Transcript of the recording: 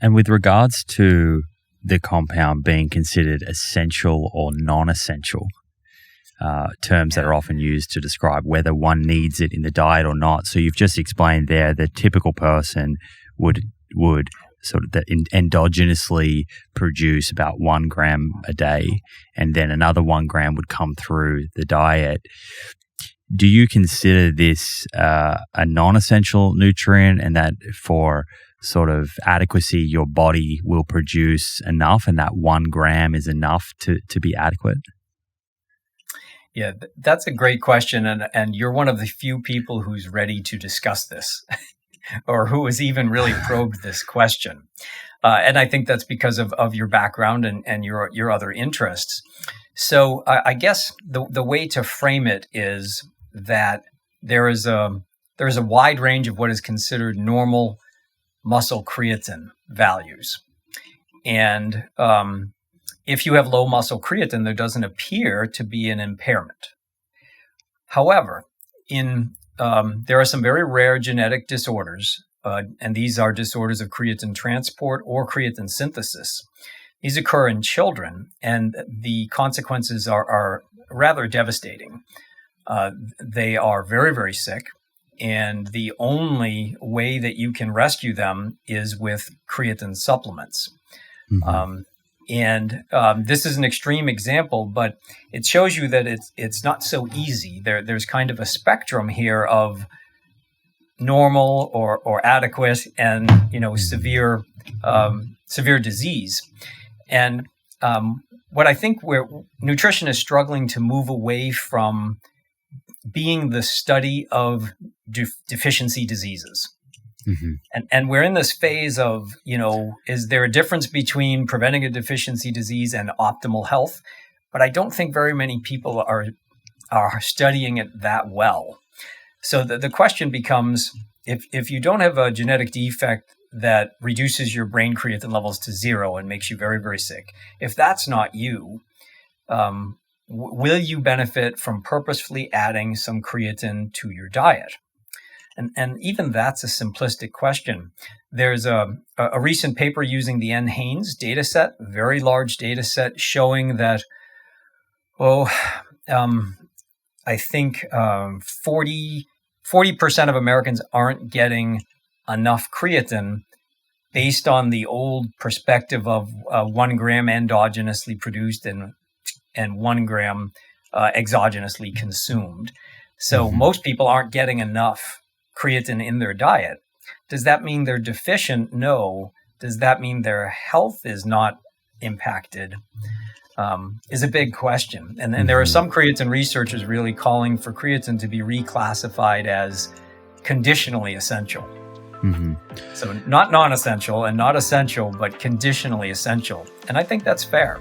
And with regards to the compound being considered essential or non-essential, terms that are often used to describe whether one needs it in the diet or not. So you've just explained there the typical person would sort of endogenously produce about 1 gram a day, and then another 1 gram would come through the diet. Do you consider this a non-essential nutrient, and that for sort of adequacy, your body will produce enough, and that 1 gram is enough to be adequate? Yeah, that's a great question. And you're one of the few people who's ready to discuss this or who has even really probed this question. And I think that's because of your background and your other interests. So I guess the way to frame it is that there is a wide range of what is considered normal muscle creatine values. And if you have low muscle creatine, there doesn't appear to be an impairment. However, there are some very rare genetic disorders, and these are disorders of creatine transport or creatine synthesis. These occur in children, and the consequences are rather devastating. They are very, very sick, and the only way that you can rescue them is with creatine supplements. Mm-hmm. This is an extreme example, but it shows you that it's not so easy. There's kind of a spectrum here of normal or adequate and severe disease. And what I think where nutrition is struggling to move away from being the study of deficiency diseases. Mm-hmm. And we're in this phase of, is there a difference between preventing a deficiency disease and optimal health? But I don't think very many people are studying it that well. So the question becomes, if you don't have a genetic defect that reduces your brain creatine levels to 0 and makes you very, very sick, if that's not you, will you benefit from purposefully adding some creatine to your diet? And even that's a simplistic question. There's a recent paper using the NHANES data set, very large data set, showing that, I think 40% of Americans aren't getting enough creatine based on the old perspective of 1 gram endogenously produced and 1 gram exogenously consumed. So most people aren't getting enough creatine in their diet. Does that mean they're deficient? No. Does that mean their health is not impacted? Is a big question. And then there are some creatine researchers really calling for creatine to be reclassified as conditionally essential. Mm-hmm. So not non-essential and not essential, but conditionally essential. And I think that's fair.